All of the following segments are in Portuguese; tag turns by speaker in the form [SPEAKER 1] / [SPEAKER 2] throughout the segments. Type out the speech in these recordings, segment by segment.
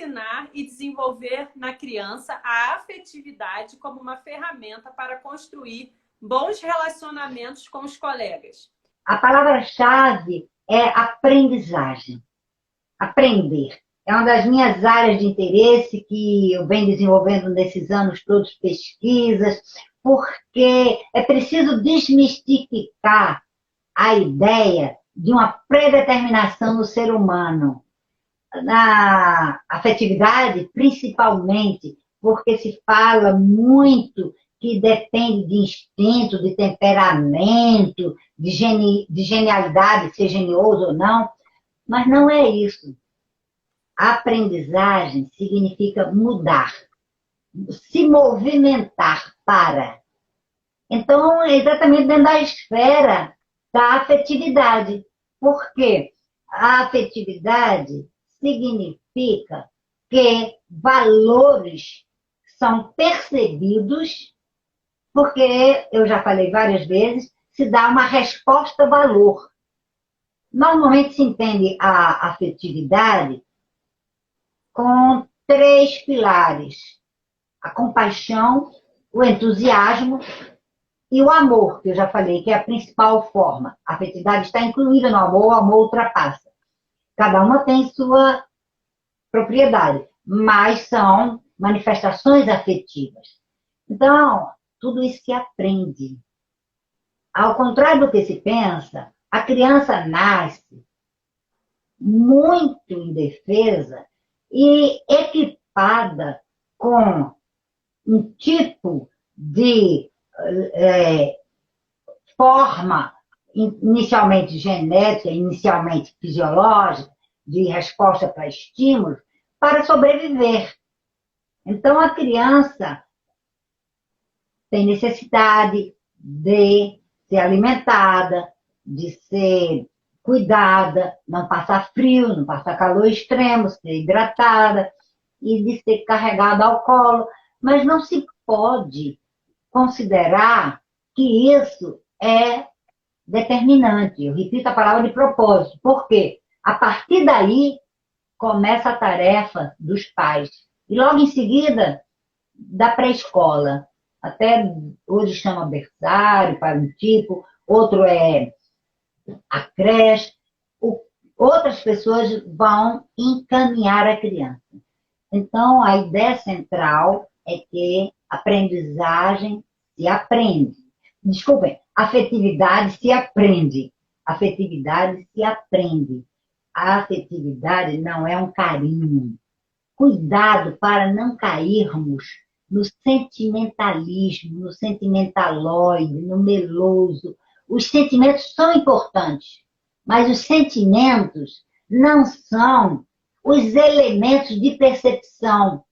[SPEAKER 1] ensinar e desenvolver na criança a afetividade como uma ferramenta para construir bons relacionamentos com os colegas?
[SPEAKER 2] A palavra-chave é aprendizagem. Aprender. É uma das minhas áreas de interesse que eu venho desenvolvendo nesses anos todos pesquisas, porque é preciso desmistificar a ideia de uma predeterminação no ser humano. Na afetividade, principalmente, porque se fala muito que depende de instinto, de temperamento, de genialidade, ser genioso ou não, mas não é isso. A aprendizagem significa mudar, se movimentar para. Então, é exatamente dentro da esfera da afetividade. Por quê? A afetividade significa que valores são percebidos, porque, eu já falei várias vezes, se dá uma resposta-valor. Normalmente se entende a afetividade com 3 pilares: a compaixão, o entusiasmo e o amor, que eu já falei, que é a principal forma. A afetividade está incluída no amor, o amor ultrapassa. Cada uma tem sua propriedade, mas são manifestações afetivas. Então, tudo isso se aprende. Ao contrário do que se pensa, a criança nasce muito indefesa e equipada com um tipo de forma inicialmente genética, inicialmente fisiológica, de resposta para estímulos, para sobreviver. Então, a criança tem necessidade de ser alimentada, de ser cuidada, não passar frio, não passar calor extremo, ser hidratada e de ser carregada ao colo. Mas não se pode considerar que isso é determinante. Eu repito a palavra de propósito. Por quê? A partir daí começa a tarefa dos pais. E logo em seguida, da pré-escola. Até hoje chama berçário para um tipo, outro é a creche. Outras pessoas vão encaminhar a criança. Então, a ideia central é que a aprendizagem se aprende. Desculpem, afetividade se aprende. Afetividade se aprende. A afetividade não é um carinho. Cuidado para não cairmos no sentimentalismo, no sentimentaloide, no meloso. Os sentimentos são importantes, mas os sentimentos não são os elementos de percepção.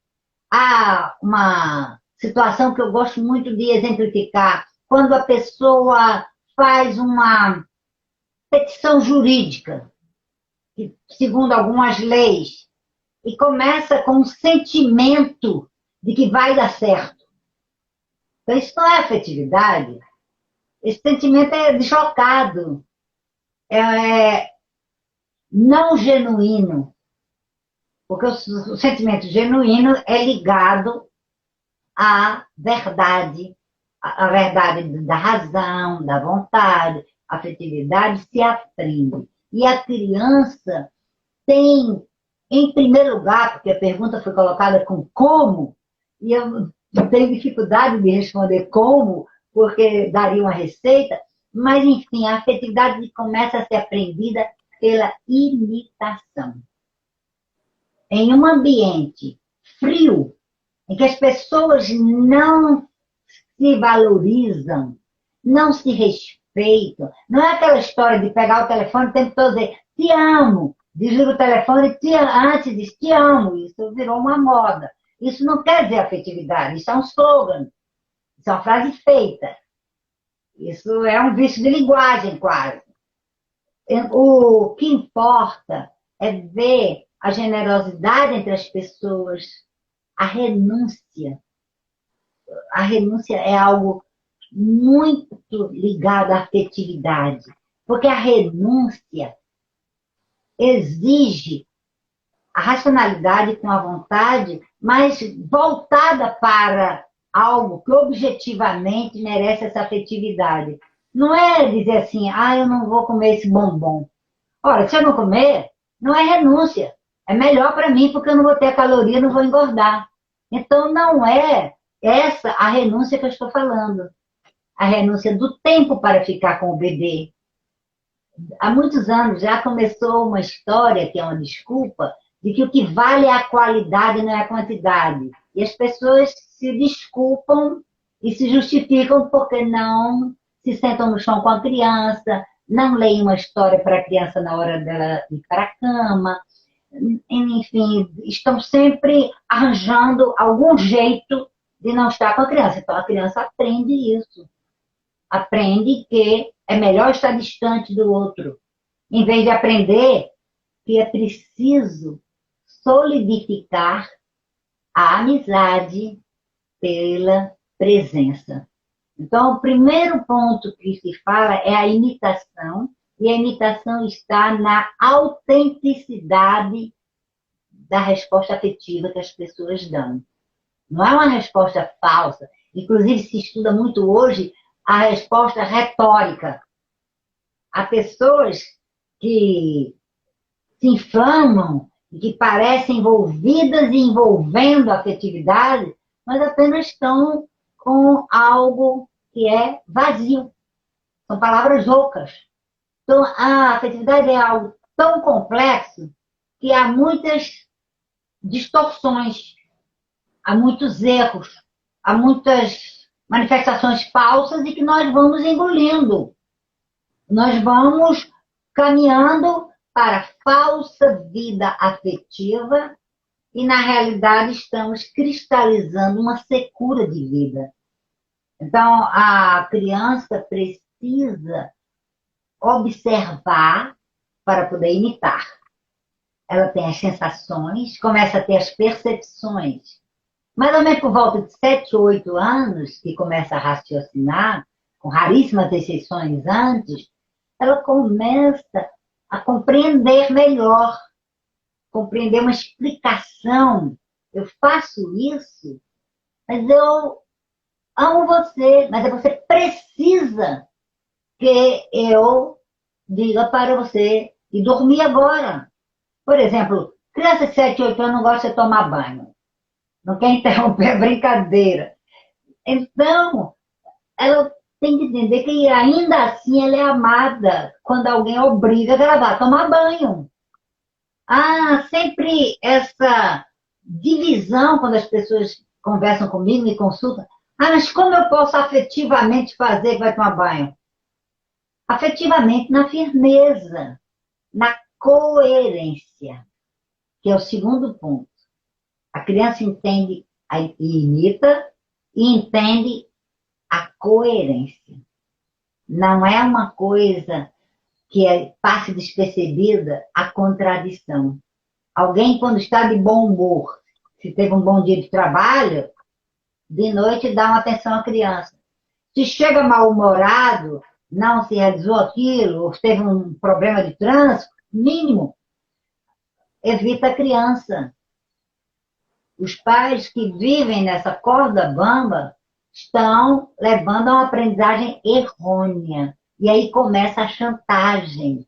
[SPEAKER 2] Há uma situação que eu gosto muito de exemplificar, quando a pessoa faz uma petição jurídica, segundo algumas leis, e começa com um sentimento de que vai dar certo. Então, isso não é afetividade. Esse sentimento é deslocado, é não genuíno. Porque o sentimento genuíno é ligado à verdade da razão, da vontade. A afetividade se aprende. E a criança tem, em primeiro lugar, porque a pergunta foi colocada com como, e eu tenho dificuldade de responder como, porque daria uma receita, mas, enfim, a afetividade começa a ser aprendida pela imitação. Em um ambiente frio, em que as pessoas não se valorizam, não se respeitam, não é aquela história de pegar o telefone o tempo todo e dizer, te amo, desliga o telefone, antes diz, te amo, isso virou uma moda. Isso não quer dizer afetividade, isso é um slogan, isso é uma frase feita. Isso é um vício de linguagem, quase. O que importa é ver a generosidade entre as pessoas, a renúncia. A renúncia é algo muito ligado à afetividade, porque a renúncia exige a racionalidade com a vontade, mas voltada para algo que objetivamente merece essa afetividade. Não é dizer assim, eu não vou comer esse bombom. Ora, se eu não comer, não é renúncia. É melhor para mim, porque eu não vou ter a caloria, não vou engordar. Então, não é essa a renúncia que eu estou falando. A renúncia do tempo para ficar com o bebê. Há muitos anos já começou uma história, que é uma desculpa, de que o que vale é a qualidade, não é a quantidade. E as pessoas se desculpam e se justificam porque não se sentam no chão com a criança, não leem uma história para a criança na hora dela ir para a cama. Enfim, estão sempre arranjando algum jeito de não estar com a criança. Então, a criança aprende isso. Aprende que é melhor estar distante do outro, em vez de aprender que é preciso solidificar a amizade pela presença. Então, o primeiro ponto que se fala é a imitação, e a imitação está na autenticidade da resposta afetiva que as pessoas dão. Não é uma resposta falsa. Inclusive, se estuda muito hoje a resposta retórica. Há pessoas que se inflamam e que parecem envolvidas e envolvendo a afetividade, mas apenas estão com algo que é vazio. São palavras ocas. Então, a afetividade é algo tão complexo que há muitas distorções, há muitos erros, há muitas manifestações falsas e que nós vamos engolindo. Nós vamos caminhando para a falsa vida afetiva e, na realidade, estamos cristalizando uma secura de vida. Então, a criança precisa observar para poder imitar. Ela tem as sensações, começa a ter as percepções. Mais ou menos por volta de 7, 8 anos, que começa a raciocinar, com raríssimas exceções antes, ela começa a compreender melhor, compreender uma explicação. Eu faço isso, mas eu amo você, mas você precisa que eu diga para você e dormir agora. Por exemplo, criança de 7, 8 anos não gosta de tomar banho. Não quer interromper a brincadeira. Então, ela tem que entender que ainda assim ela é amada quando alguém obriga que ela vá tomar banho. Sempre essa divisão quando as pessoas conversam comigo, me consultam. Mas como eu posso afetivamente fazer que vai tomar banho? Afetivamente na firmeza, na coerência, que é o segundo ponto. A criança entende e imita e entende a coerência. Não é uma coisa que passe despercebida a contradição. Alguém, quando está de bom humor, se teve um bom dia de trabalho, de noite dá uma atenção à criança. Se chega mal-humorado, não se realizou aquilo, ou teve um problema de trânsito, mínimo, evita a criança. Os pais que vivem nessa corda bamba estão levando a uma aprendizagem errônea. E aí começa a chantagem.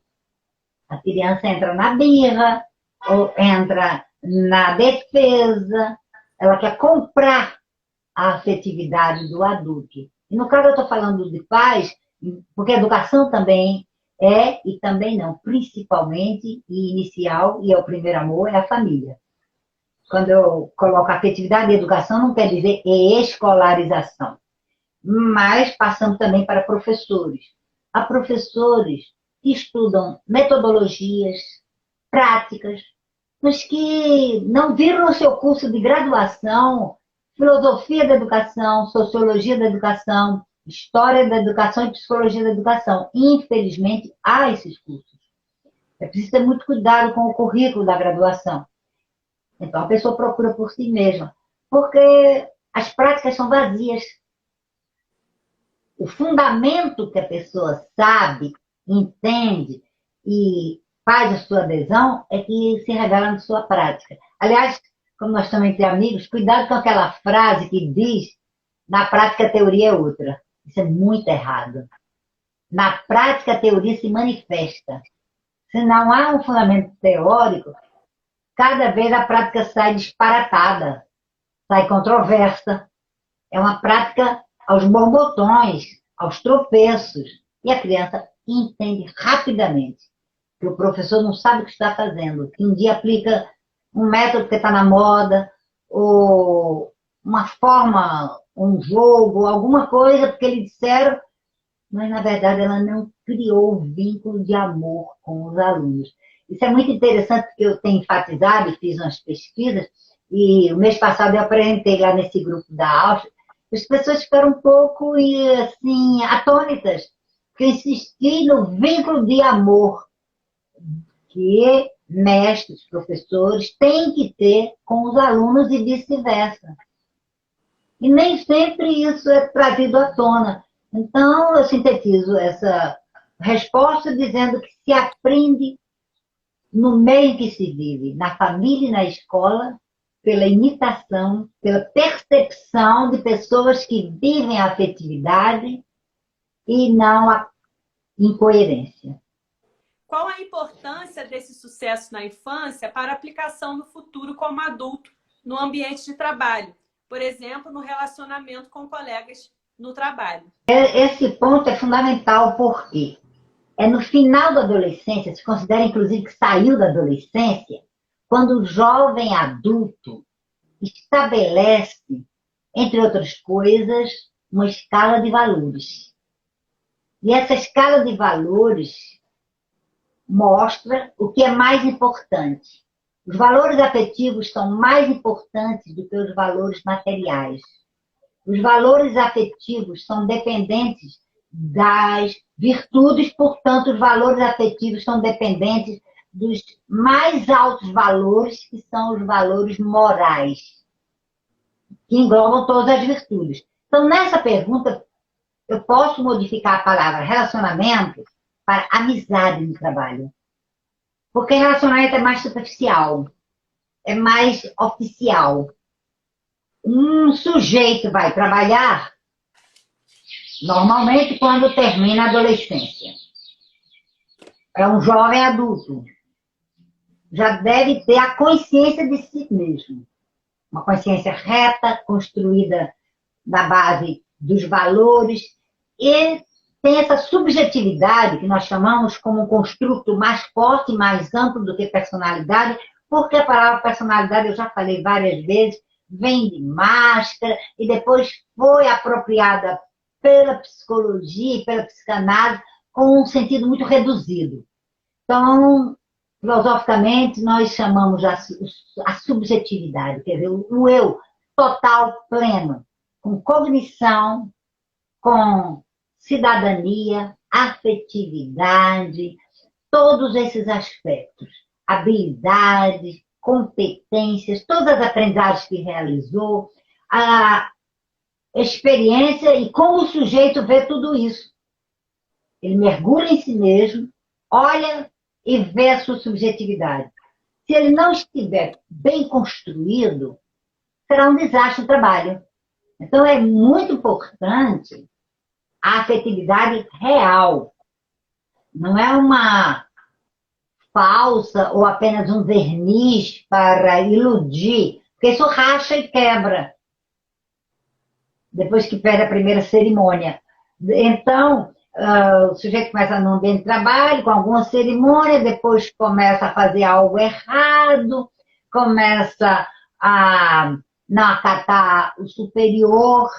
[SPEAKER 2] A criança entra na birra, ou entra na defesa, ela quer comprar a afetividade do adulto. E no caso eu estou falando de pais, porque a educação também é, e também não, principalmente e inicial, e é o primeiro amor, é a família. Quando eu coloco afetividade e educação, não quer dizer escolarização. Mas passamos também para professores. Há professores que estudam metodologias, práticas, mas que não viram no seu curso de graduação filosofia da educação, sociologia da educação, história da educação e psicologia da educação. Infelizmente, há esses cursos. É preciso ter muito cuidado com o currículo da graduação. Então, a pessoa procura por si mesma, porque as práticas são vazias. O fundamento que a pessoa sabe, entende e faz a sua adesão é que se revela na sua prática. Aliás, como nós estamos entre amigos, cuidado com aquela frase que diz na prática a teoria é outra. Isso é muito errado. Na prática a teoria se manifesta. Se não há um fundamento teórico, cada vez a prática sai disparatada, sai controversa. É uma prática aos bombotões, aos tropeços. E a criança entende rapidamente que o professor não sabe o que está fazendo. Que um dia aplica um método que está na moda, ou uma forma, um jogo, alguma coisa, porque eles disseram, mas na verdade ela não criou o vínculo de amor com os alunos. Isso é muito interessante, porque eu tenho enfatizado e fiz umas pesquisas, e o mês passado eu apresentei lá nesse grupo da Áustria, as pessoas ficaram um pouco assim, atônitas, porque eu insisti no vínculo de amor que mestres, professores têm que ter com os alunos e vice-versa. E nem sempre isso é trazido à tona. Então, eu sintetizo essa resposta dizendo que se aprende no meio em que se vive, na família e na escola, pela imitação, pela percepção de pessoas que vivem a afetividade e não a incoerência.
[SPEAKER 1] Qual a importância desse sucesso na infância para a aplicação no futuro como adulto, no ambiente de trabalho? Por exemplo, no relacionamento com colegas no trabalho.
[SPEAKER 2] Esse ponto é fundamental porque é no final da adolescência, se considera inclusive que saiu da adolescência, quando o jovem adulto estabelece, entre outras coisas, uma escala de valores. E essa escala de valores mostra o que é mais importante. Os valores afetivos são mais importantes do que os valores materiais. Os valores afetivos são dependentes das virtudes, portanto, os valores afetivos são dependentes dos mais altos valores, que são os valores morais, que englobam todas as virtudes. Então, nessa pergunta, eu posso modificar a palavra relacionamento para amizade no trabalho. Porque relacionamento é mais superficial, é mais oficial. Um sujeito vai trabalhar normalmente quando termina a adolescência. É um jovem adulto. Já deve ter a consciência de si mesmo. Uma consciência reta, construída na base dos valores, e tem essa subjetividade que nós chamamos como um construto mais forte, mais amplo do que personalidade, porque a palavra personalidade, eu já falei várias vezes, vem de máscara e depois foi apropriada pela psicologia e pela psicanálise com um sentido muito reduzido. Então, filosoficamente, nós chamamos a subjetividade, quer dizer, o eu total, pleno, com cognição, com cidadania, afetividade, todos esses aspectos, habilidades, competências, todas as aprendizagens que realizou, a experiência e como o sujeito vê tudo isso. Ele mergulha em si mesmo, olha e vê a sua subjetividade. Se ele não estiver bem construído, será um desastre o trabalho. Então, é muito importante a afetividade real. Não é uma falsa ou apenas um verniz para iludir, porque isso racha e quebra depois que perde a primeira cerimônia. Então, o sujeito começa no ambiente de trabalho, com alguma cerimônia, depois começa a fazer algo errado, começa a não acatar o superior.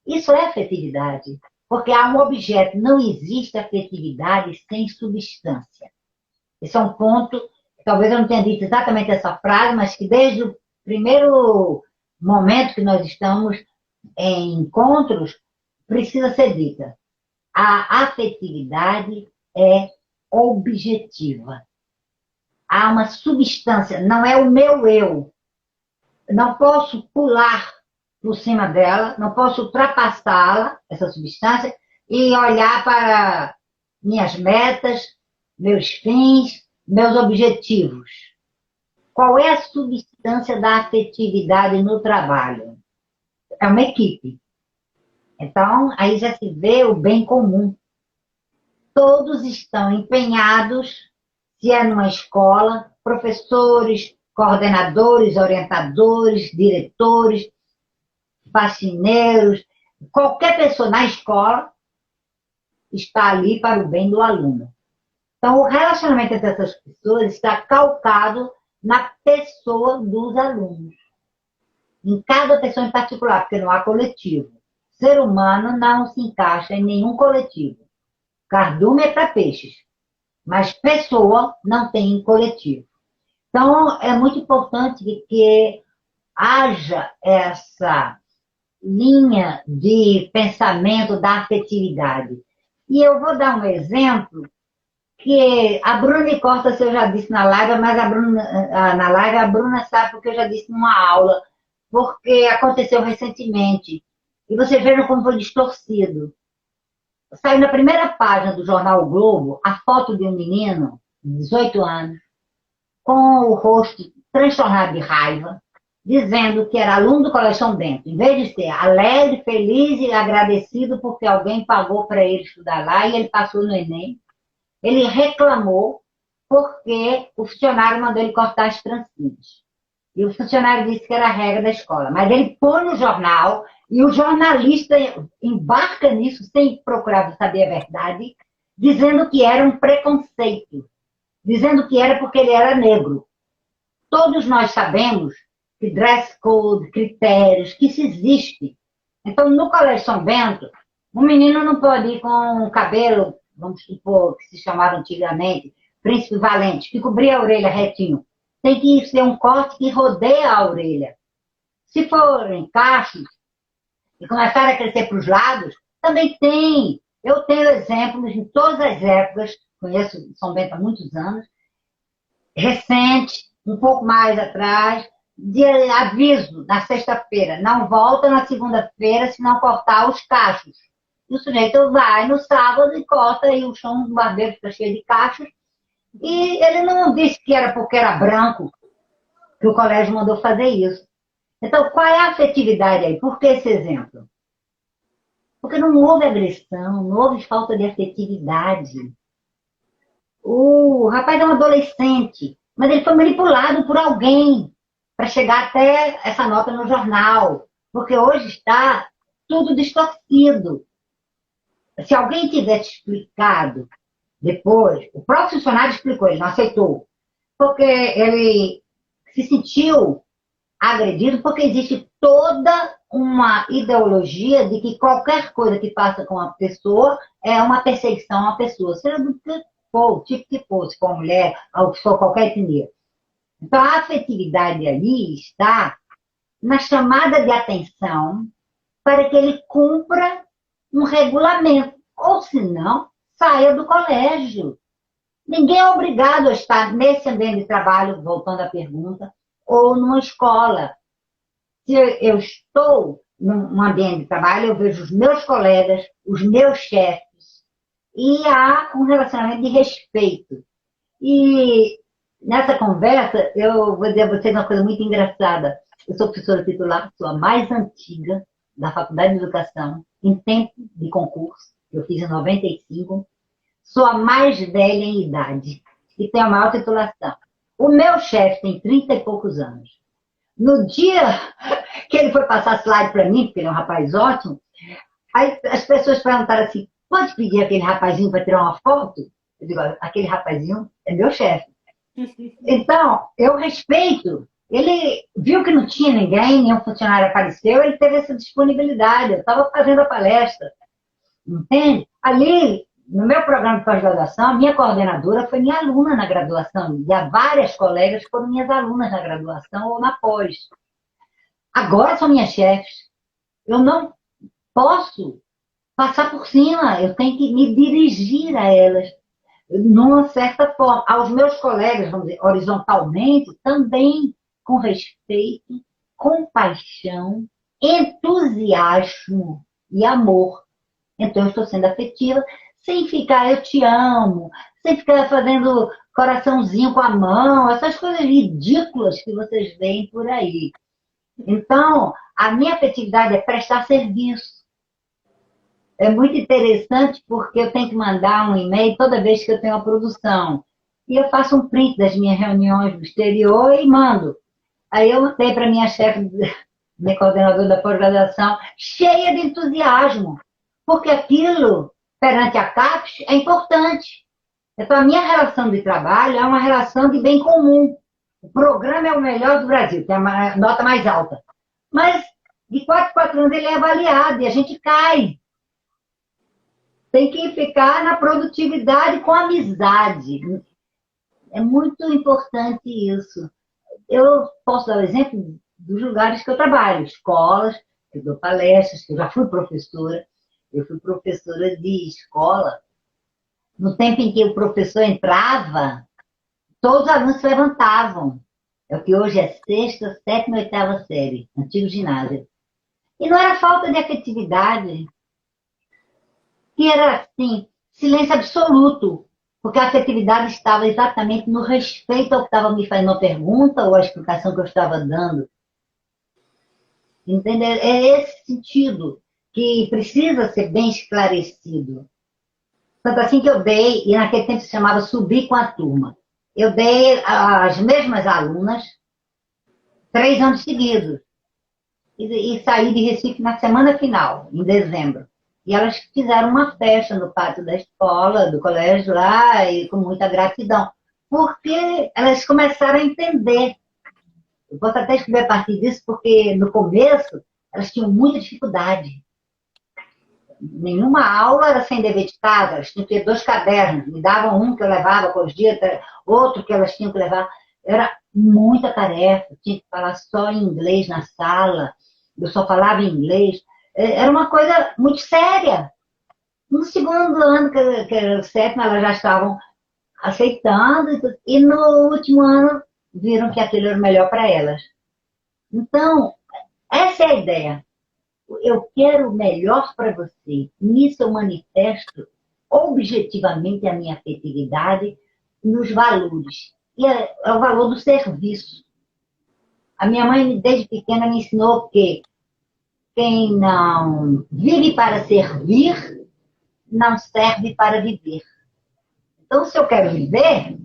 [SPEAKER 2] Isso é afetividade, porque há um objeto, não existe afetividade sem substância. Esse é um ponto, talvez eu não tenha dito exatamente essa frase, mas que desde o primeiro momento que nós estamos em encontros, precisa ser dita. A afetividade é objetiva. Há uma substância, não é o meu eu. Não posso pular por cima dela, não posso ultrapassá-la, essa substância, e olhar para minhas metas, meus fins, meus objetivos. Qual é a substância da afetividade no trabalho? É uma equipe. Então, aí já se vê o bem comum. Todos estão empenhados, se é numa escola, professores, coordenadores, orientadores, diretores, faxineiros, qualquer pessoa na escola está ali para o bem do aluno. Então, o relacionamento entre essas pessoas está calcado na pessoa dos alunos. Em cada pessoa em particular, porque não há coletivo. Ser humano não se encaixa em nenhum coletivo. Cardume é para peixes, mas pessoa não tem coletivo. Então, é muito importante que haja essa linha de pensamento da afetividade. E eu vou dar um exemplo que a Bruna corta se eu já disse na live, mas a Bruna sabe porque eu já disse numa aula, porque aconteceu recentemente. E vocês vejam como foi distorcido. Saiu na primeira página do jornal O Globo a foto de um menino de 18 anos, com o rosto transtornado de raiva, dizendo que era aluno do Colégio São Bento. Em vez de ser alegre, feliz e agradecido porque alguém pagou para ele estudar lá e ele passou no Enem, ele reclamou porque o funcionário mandou ele cortar as trancinhas. E o funcionário disse que era a regra da escola. Mas ele põe no jornal e o jornalista embarca nisso sem procurar saber a verdade, dizendo que era um preconceito, dizendo que era porque ele era negro. Todos nós sabemos que dress code, critérios, que isso existe. Então, no Colégio São Bento, um menino não pode ir com o cabelo, vamos supor, que se chamava antigamente, príncipe valente, que cobria a orelha retinho. Tem que ser um corte que rodeia a orelha. Se for em cachos e começar a crescer para os lados, também tem. Eu tenho exemplos em todas as épocas, conheço São Bento há muitos anos, recente, um pouco mais atrás, de aviso na sexta-feira, não volta na segunda-feira se não cortar os cachos. E o sujeito vai no sábado e corta e o chão do barbeiro fica cheio de cachos. E ele não disse que era porque era branco que o colégio mandou fazer isso. Então, qual é a afetividade aí? Por que esse exemplo? Porque não houve agressão, não houve falta de afetividade. O rapaz é um adolescente, mas ele foi manipulado por alguém para chegar até essa nota no jornal. Porque hoje está tudo distorcido. Se alguém tivesse explicado depois, o próprio funcionário explicou, ele não aceitou. Porque ele se sentiu agredido, porque existe toda uma ideologia de que qualquer coisa que passa com a pessoa é uma perseguição à pessoa, seja do que for, o tipo que for, se for mulher, ou se for qualquer etnia. Então, a afetividade ali está na chamada de atenção para que ele cumpra um regulamento, ou se não, saia do colégio. Ninguém é obrigado a estar nesse ambiente de trabalho, voltando à pergunta, ou numa escola. Se eu estou num ambiente de trabalho, eu vejo os meus colegas, os meus chefes, e há um relacionamento de respeito. E nessa conversa, eu vou dizer a vocês uma coisa muito engraçada. Eu sou professora titular, sou a mais antiga da Faculdade de Educação, em tempo de concurso, que eu fiz em 95. Sou a mais velha em idade e tenho a maior titulação. O meu chefe tem 30 e poucos anos. No dia que ele foi passar slide para mim, porque ele é um rapaz ótimo, aí as pessoas perguntaram assim, pode pedir aquele rapazinho para tirar uma foto? Eu digo, aquele rapazinho é meu chefe. Então, eu respeito. Ele viu que não tinha ninguém, nenhum funcionário apareceu, ele teve essa disponibilidade. Eu estava fazendo a palestra. Entende? Ali, no meu programa de pós-graduação, a minha coordenadora foi minha aluna na graduação. E há várias colegas que foram minhas alunas na graduação ou na pós. Agora são minhas chefes. Eu não posso passar por cima. Eu tenho que me dirigir a elas numa certa forma. Aos meus colegas, vamos dizer, horizontalmente, também com respeito, compaixão, entusiasmo e amor. Então, eu estou sendo afetiva, sem ficar eu te amo, sem ficar fazendo coraçãozinho com a mão, essas coisas ridículas que vocês veem por aí. Então, a minha afetividade é prestar serviço. É muito interessante porque eu tenho que mandar um e-mail toda vez que eu tenho uma produção. E eu faço um print das minhas reuniões no exterior e mando. Aí eu mandei para minha chefe, minha coordenadora da pós-graduação, cheia de entusiasmo, porque aquilo, perante a CAPES, é importante. Então, a minha relação de trabalho é uma relação de bem comum. O programa é o melhor do Brasil, que é a nota mais alta. Mas, de 4 em 4 anos, ele é avaliado e a gente cai. Tem que ficar na produtividade com amizade. É muito importante isso. Eu posso dar o exemplo dos lugares que eu trabalho, escolas, eu dou palestras, eu já fui professora. Eu fui professora de escola. No tempo em que o professor entrava, todos os alunos se levantavam. É o que hoje é 6ª, 7ª e 8ª série, antigo ginásio. E não era falta de afetividade, que era assim, silêncio absoluto, porque a afetividade estava exatamente no respeito ao que estava me fazendo a pergunta ou a explicação que eu estava dando. Entendeu? É esse sentido que precisa ser bem esclarecido. Tanto assim que eu dei, e naquele tempo se chamava Subir com a Turma. Eu dei às mesmas alunas 3 anos seguidos. E saí de Recife na semana final, em dezembro. E elas fizeram uma festa no pátio da escola, do colégio lá, e com muita gratidão. Porque elas começaram a entender. Eu posso até escrever a partir disso, porque no começo elas tinham muita dificuldade. Nenhuma aula era sem dever de casa, elas tinham que ter 2 cadernos. Me davam um que eu levava com os dias, outro que elas tinham que levar. Era muita tarefa, tinha que falar só em inglês na sala, eu só falava em inglês. Era uma coisa muito séria. No segundo ano, que era o 7º, elas já estavam aceitando, e no último ano viram que aquilo era melhor para elas. Então, essa é a ideia. Eu quero o melhor para você. Nisso eu manifesto objetivamente a minha afetividade nos valores. E é o valor do serviço. A minha mãe, desde pequena, me ensinou que quem não vive para servir, não serve para viver. Então, se eu quero viver,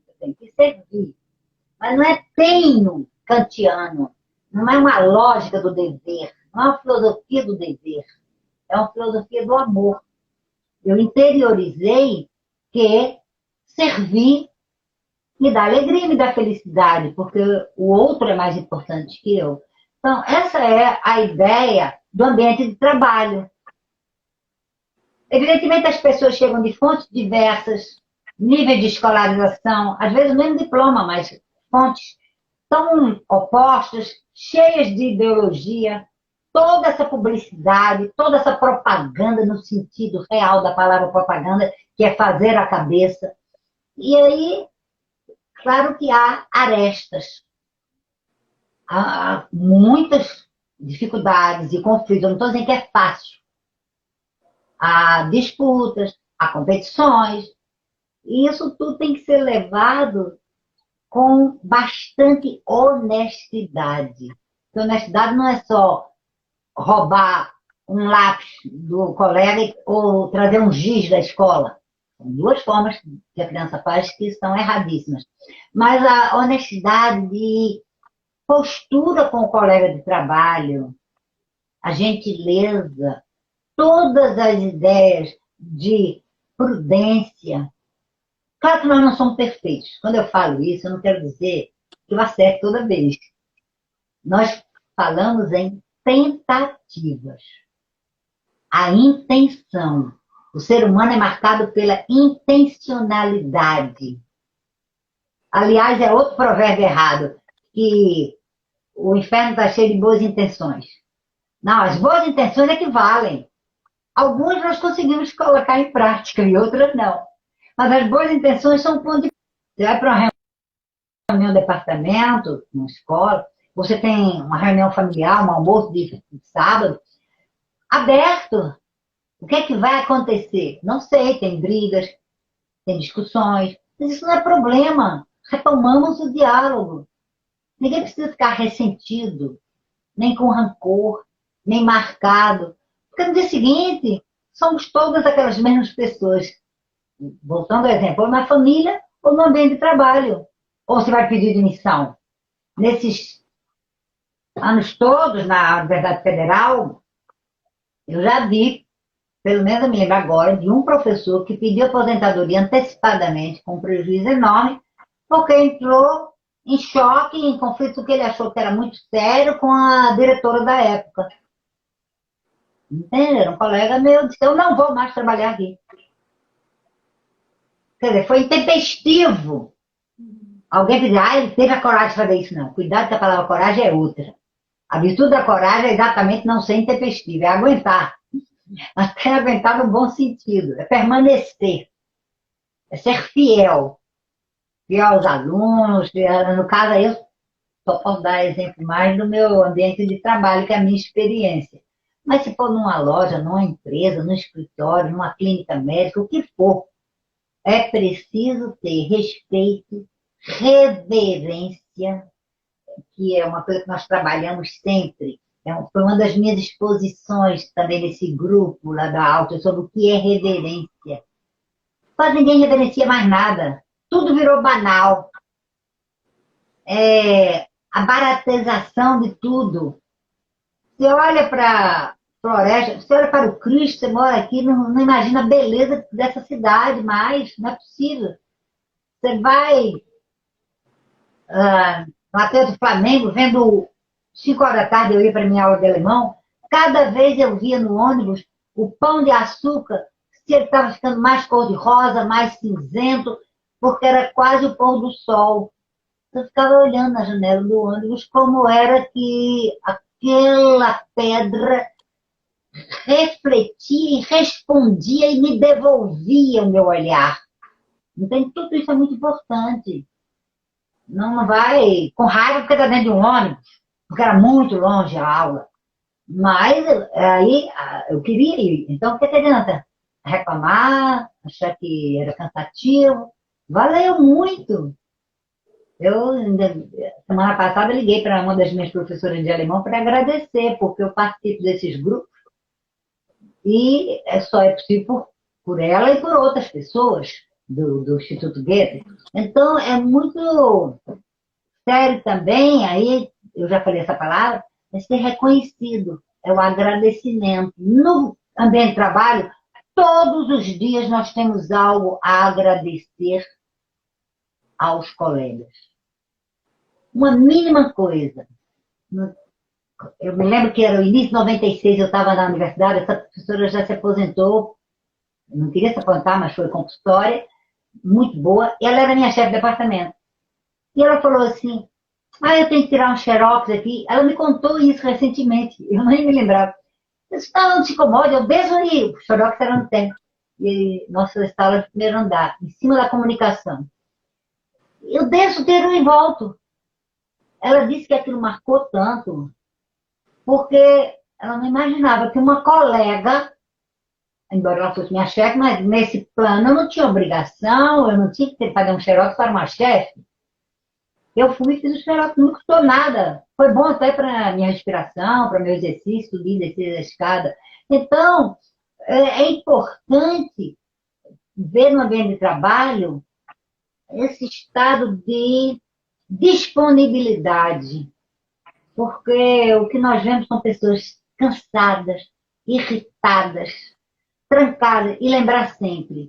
[SPEAKER 2] eu tenho que servir. Mas não é tenho kantiano, não é uma lógica do dever, não é uma filosofia do dever, é uma filosofia do amor. Eu interiorizei que servir me dá alegria, me dá felicidade, porque o outro é mais importante que eu. Então, essa é a ideia do ambiente de trabalho. Evidentemente, as pessoas chegam de fontes diversas, níveis de escolarização, às vezes o mesmo diploma, mas fontes tão opostas, cheias de ideologia, toda essa publicidade, toda essa propaganda no sentido real da palavra propaganda, que é fazer a cabeça. E aí, claro que há arestas. Há muitas dificuldades e conflitos. Eu não estou dizendo que é fácil. Há disputas, há competições. E isso tudo tem que ser levado com bastante honestidade. Porque honestidade não é só roubar um lápis do colega ou trazer um giz da escola. São 2 formas que a criança faz que são erradíssimas. Mas a honestidade de postura com o colega de trabalho, a gentileza, todas as ideias de prudência. Claro que nós não somos perfeitos. Quando eu falo isso, eu não quero dizer que eu acerto toda vez. Nós falamos em tentativas. A intenção. O ser humano é marcado pela intencionalidade. Aliás, é outro provérbio errado, que o inferno está cheio de boas intenções. Não, as boas intenções é que valem. Algumas nós conseguimos colocar em prática e outras não. Mas as boas intenções são um ponto de... Você vai para uma reunião no departamento, na escola, você tem uma reunião familiar, um almoço de sábado, aberto. O que é que vai acontecer? Não sei, tem brigas, tem discussões, mas isso não é problema. Retomamos o diálogo. Ninguém precisa ficar ressentido, nem com rancor, nem marcado. Porque no dia seguinte, somos todas aquelas mesmas pessoas. Voltando ao exemplo, ou na família ou no ambiente de trabalho. Ou você vai pedir demissão. Nesses anos todos na Universidade Federal, eu já vi, pelo menos eu me lembro agora, de um professor que pediu aposentadoria antecipadamente, com um prejuízo enorme, porque entrou em choque, em conflito que ele achou que era muito sério com a diretora da época. Entenderam? Um colega meu disse, eu não vou mais trabalhar aqui. Quer dizer, foi intempestivo. Alguém diz, ele teve a coragem de fazer isso. Não, cuidado que a palavra coragem é outra. A virtude da coragem é exatamente não ser intempestivo, é aguentar. Até aguentar no bom sentido, é permanecer, é ser fiel. Fiel aos alunos, no caso aí eu só posso dar exemplo mais do meu ambiente de trabalho, que é a minha experiência. Mas se for numa loja, numa empresa, num escritório, numa clínica médica, o que for, é preciso ter respeito, reverência, que é uma coisa que nós trabalhamos sempre. Foi uma das minhas exposições também nesse grupo lá da Alta sobre o que é reverência. Quase ninguém reverencia mais nada. Tudo virou banal. A baratização de tudo. Você olha para a floresta, você olha para o Cristo, você mora aqui, não imagina a beleza dessa cidade mais, não é possível. Você vai no Atlético do Flamengo, vendo 5 horas da tarde, eu ia para minha aula de alemão, cada vez eu via no ônibus o pão de açúcar, se ele estava ficando mais cor-de-rosa, mais cinzento, porque era quase o pôr do sol. Eu ficava olhando na janela do ônibus como era que aquela pedra refletia e respondia e me devolvia o meu olhar. Então, tudo isso é muito importante. Não vai com raiva porque está dentro de um ônibus, porque era muito longe a aula. Mas aí eu queria ir. Então, o que adianta? Reclamar, achar que era cansativo. Valeu muito. Eu, semana passada, liguei para uma das minhas professoras de alemão para agradecer, porque eu participo desses grupos e só é possível por ela e por outras pessoas do Instituto Goethe. Então, é muito sério também, aí eu já falei essa palavra, é ser reconhecido, é o agradecimento. No ambiente de trabalho, todos os dias nós temos algo a agradecer aos colegas. Uma mínima coisa. Eu me lembro que era o início de 96, eu estava na universidade, essa professora já se aposentou, não queria se aposentar, mas foi compulsória, muito boa, e ela era minha chefe de departamento. E ela falou assim, eu tenho que tirar um xerox aqui. Ela me contou isso recentemente, eu nem me lembrava. Eu disse, não se incomode, eu desço aí. O xerox era no tempo. E nossa sala de primeiro andar, em cima da comunicação. Eu desço, tiro e volto. Ela disse que aquilo marcou tanto, porque ela não imaginava que uma colega, embora ela fosse minha chefe, mas nesse plano eu não tinha obrigação, eu não tinha que fazer um xerox para uma chefe. Eu fui e fiz o xerox, não custou nada. Foi bom até para minha respiração, para meu exercício, subir e descer a escada. Então, é importante ver no ambiente de trabalho esse estado de disponibilidade. Porque o que nós vemos são pessoas cansadas, irritadas, trancadas. E lembrar sempre,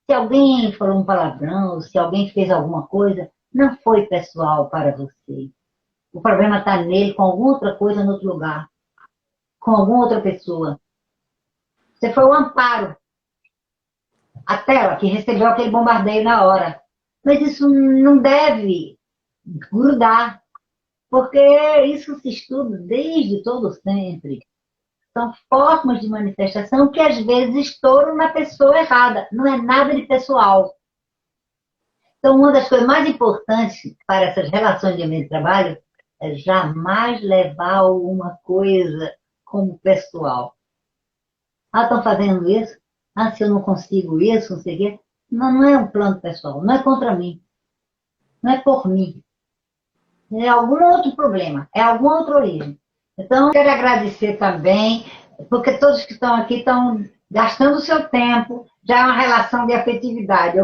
[SPEAKER 2] se alguém falou um palavrão, se alguém fez alguma coisa, não foi pessoal para você. O problema está nele com alguma outra coisa no outro lugar, com alguma outra pessoa. Você foi o amparo, a tela que recebeu aquele bombardeio na hora. Mas isso não deve grudar, porque isso se estuda desde todo sempre. São formas de manifestação que às vezes estouram na pessoa errada. Não é nada de pessoal. Então, uma das coisas mais importantes para essas relações de ambiente de trabalho é jamais levar alguma coisa como pessoal. Ah, estão fazendo isso? Ah, se eu não consigo isso, não sei o quê. Não, não é um plano pessoal, não é contra mim, não é por mim. É algum outro problema, é alguma outra origem. Então, eu quero agradecer também, porque todos que estão aqui estão gastando o seu tempo, já é uma relação de afetividade.